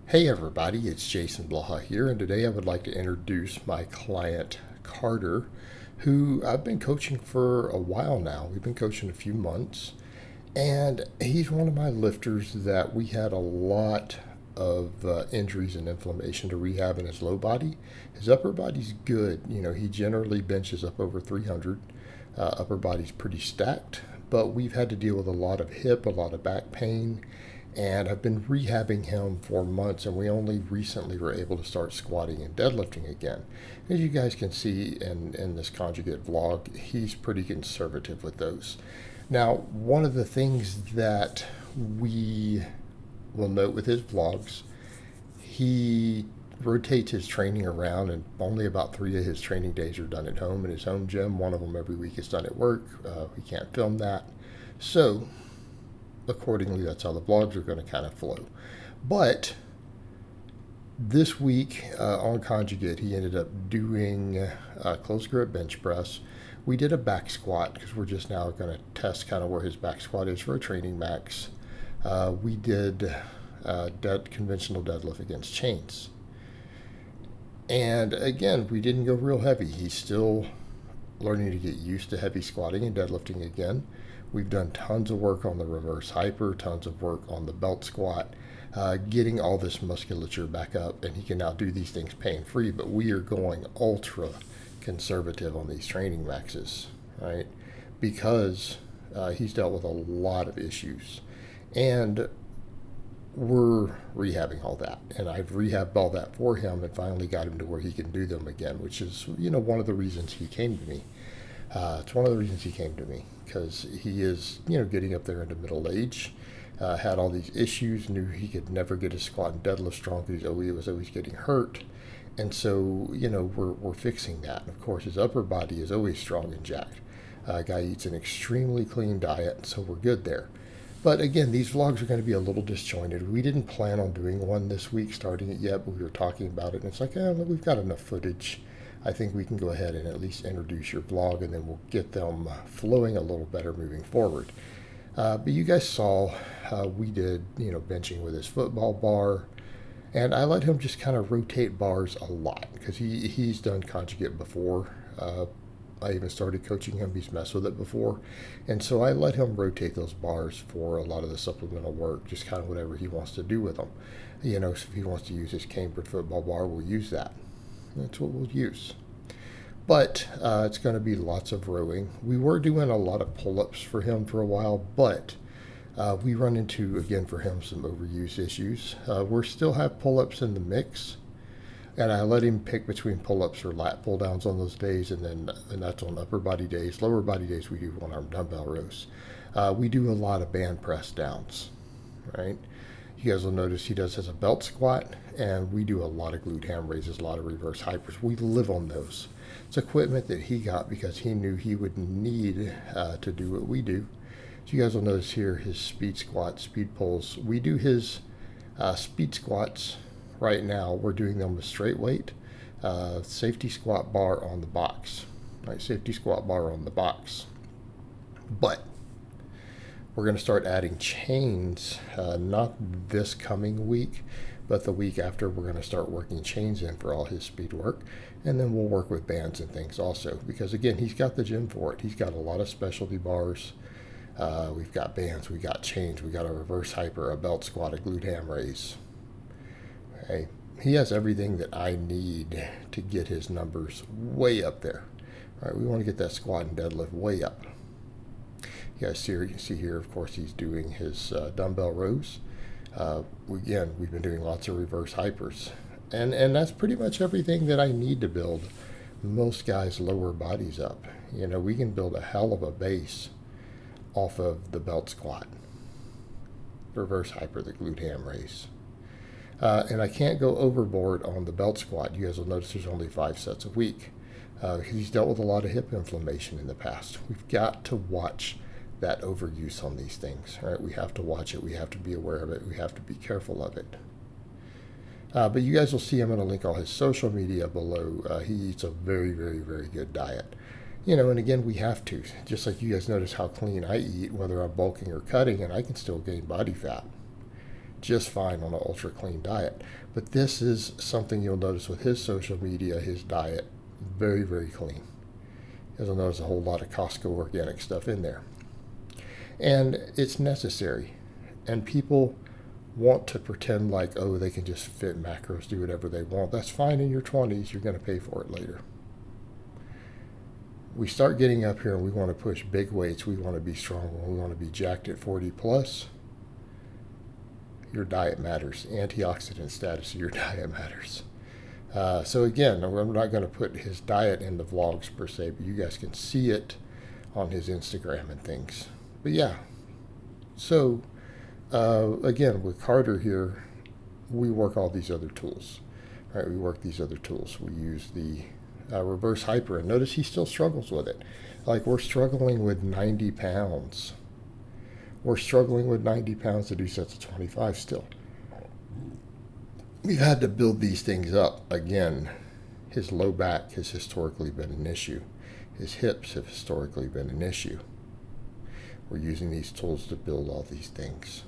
Hey everybody, it's Jason Blaha here, and today I would like to introduce my client Carter, who I've been coaching for a while now. We've been coaching a few months, and he's one of my lifters that we had a lot of injuries and inflammation to rehab in his low body. His upper body's good. He generally benches up over 300. Upper body's pretty stacked, but we've had to deal with a lot of hip, a lot of back pain, and I've been rehabbing him for months, and we only recently were able to start squatting and deadlifting again. As you guys can see in this conjugate vlog, he's pretty conservative with those. Now, one of the things that we will note with his vlogs, he rotates his training around, and only about 3 of his training days are done at home in his home gym. One of them every week is done at work. We can't film that. So accordingly, that's how the vlogs are going to kind of flow. But this week on Conjugate, he ended up doing close grip bench press. We did a back squat because we're just now going to test kind of where his back squat is for a training max. We did conventional deadlift against chains. And again, we didn't go real heavy. He's still learning to get used to heavy squatting and deadlifting again. We've done tons of work on the reverse hyper, tons of work on the belt squat, getting all this musculature back up, and he can now do these things pain-free, but we are going ultra conservative on these training maxes, right? Because he's dealt with a lot of issues, and we're rehabbing all that, and I've rehabbed all that for him and finally got him to where he can do them again, which is, one of the reasons he came to me. It's one of the reasons he came to me, because he is, getting up there into middle age, had all these issues, knew he could never get his squat and deadlift strong because he was always getting hurt. And so, we're fixing that. And of course, his upper body is always strong and jacked. Guy eats an extremely clean diet, so we're good there. But again, these vlogs are going to be a little disjointed. We didn't plan on doing one this week, starting it yet, but we were talking about it, and it's like, we've got enough footage. I think we can go ahead and at least introduce your vlog, and then we'll get them flowing a little better moving forward. But you guys saw we did, benching with his football bar, and I let him just kind of rotate bars a lot because he's done conjugate before. I even started coaching him. He's messed with it before. And so I let him rotate those bars for a lot of the supplemental work, just kind of whatever he wants to do with them. So if he wants to use his Cambridge football bar, we'll use that. That's what we'll use. But it's going to be lots of rowing. We were doing a lot of pull-ups for him for a while, but we run into, again, for him, some overuse issues. We still have pull-ups in the mix, and I let him pick between pull-ups or lat pull-downs on those days, and that's on upper body days. Lower body days, we do one-arm dumbbell rows. We do a lot of band press downs, right? You guys will notice he has a belt squat, and we do a lot of glute ham raises, a lot of reverse hypers. We live on those. It's equipment that he got because he knew he would need to do what we do. So you guys will notice here his speed squats, speed pulls. We do his speed squats right now. We're doing them with straight weight, safety squat bar on the box. Right, safety squat bar on the box. But we're going to start adding chains, not this coming week, but the week after. We're going to start working chains in for all his speed work, and then we'll work with bands and things also, because again, he's got the gym for it. He's got a lot of specialty bars. We've got bands, we got chains, we got a reverse hyper, a belt squat, a glute ham raise. Okay. He has everything that I need to get his numbers way up there. All right, we want to get that squat and deadlift way up. You guys see here, of course, he's doing his dumbbell rows. We've been doing lots of reverse hypers. And that's pretty much everything that I need to build most guys' lower bodies up. We can build a hell of a base off of the belt squat, reverse hyper, the glute ham raise. And I can't go overboard on the belt squat. You guys will notice there's only 5 sets a week. Because he's dealt with a lot of hip inflammation in the past. We've got to watch that overuse on these things, right? We have to watch it. We have to be aware of it. We have to be careful of it. But you guys will see, I'm going to link all his social media below. He eats a very, very, very good diet. And again, we have to. Just like you guys notice how clean I eat, whether I'm bulking or cutting, and I can still gain body fat. just fine on an ultra clean diet. But this is something you'll notice with his social media, his diet, very, very clean. You'll notice a whole lot of Costco organic stuff in there. And it's necessary. And people want to pretend like, oh, they can just fit macros, do whatever they want. That's fine in your 20s. You're going to pay for it later. We start getting up here and we want to push big weights. We want to be strong. We want to be jacked at 40 plus. Your diet matters. Antioxidant status of your diet matters. So again, I'm not going to put his diet in the vlogs per se, but you guys can see it on his Instagram and things. But yeah, so again, with Carter here, we work all these other tools. Right? We work these other tools. We use the reverse hyper, and notice he still struggles with it. Like, we're struggling with 90 pounds. We're struggling with 90 pounds to do sets of 25 still. We've had to build these things up. Again, his low back has historically been an issue. His hips have historically been an issue. We're using these tools to build all these things.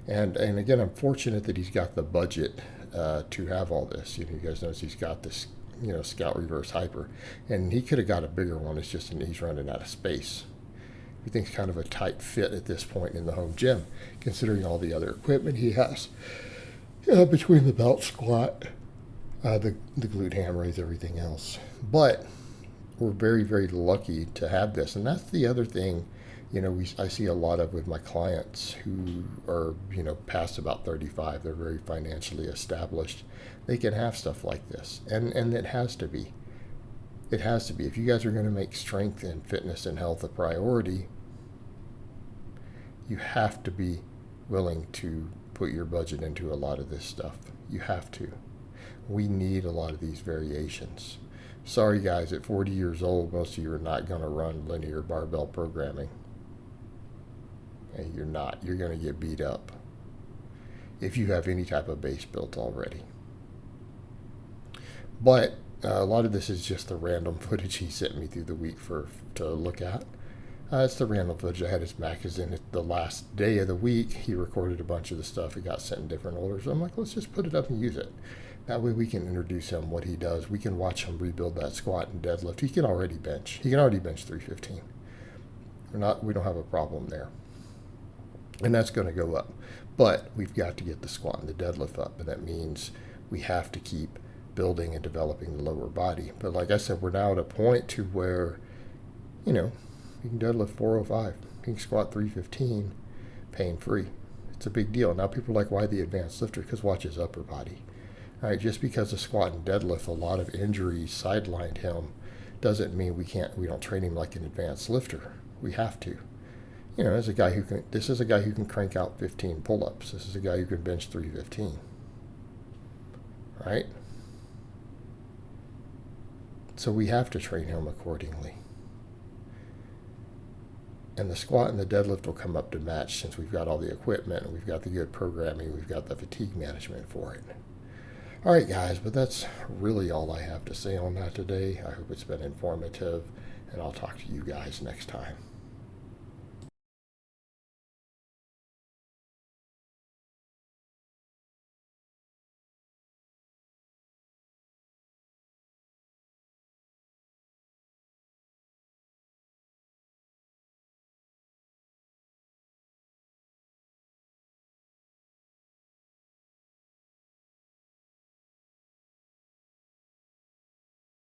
And again, I'm fortunate that he's got the budget to have all this. You guys notice he's got this, Scout Reverse Hyper. And he could have got a bigger one. It's just he's running out of space. Everything's kind of a tight fit at this point in the home gym, considering all the other equipment he has. Between the belt squat, the glute ham raise, everything else. But we're very, very lucky to have this. And that's the other thing, I see a lot of with my clients who are, past about 35. They're very financially established. They can have stuff like this. And it has to be. It has to be. If you guys are going to make strength and fitness and health a priority, you have to be willing to put your budget into a lot of this stuff. You have to. We need a lot of these variations. Sorry guys, at 40 years old, most of you are not going to run linear barbell programming. And you're not. You're going to get beat up if you have any type of base built already. But a lot of this is just the random footage he sent me through the week to look at. It's the random footage. I had his Mac is in it the last day of the week. He recorded a bunch of the stuff. It got sent in different orders. I'm like, let's just put it up and use it. That way we can introduce him what he does. We can watch him rebuild that squat and deadlift. He can already bench. He can already bench 315. We don't have a problem there. And that's going to go up. But we've got to get the squat and the deadlift up. And that means we have to keep building and developing the lower body. But like I said, we're now at a point to where, you can deadlift 405. You can squat 315 pain-free. It's a big deal. Now people are like, why the advanced lifter? Because watch his upper body. All right, just because the squat and deadlift, a lot of injuries sidelined him, doesn't mean we don't train him like an advanced lifter. We have to. This is a guy who can crank out 15 pull-ups. This is a guy who can bench 315. Right? So we have to train him accordingly. And the squat and the deadlift will come up to match since we've got all the equipment and we've got the good programming, we've got the fatigue management for it. All right, guys, but that's really all I have to say on that today. I hope it's been informative, and I'll talk to you guys next time.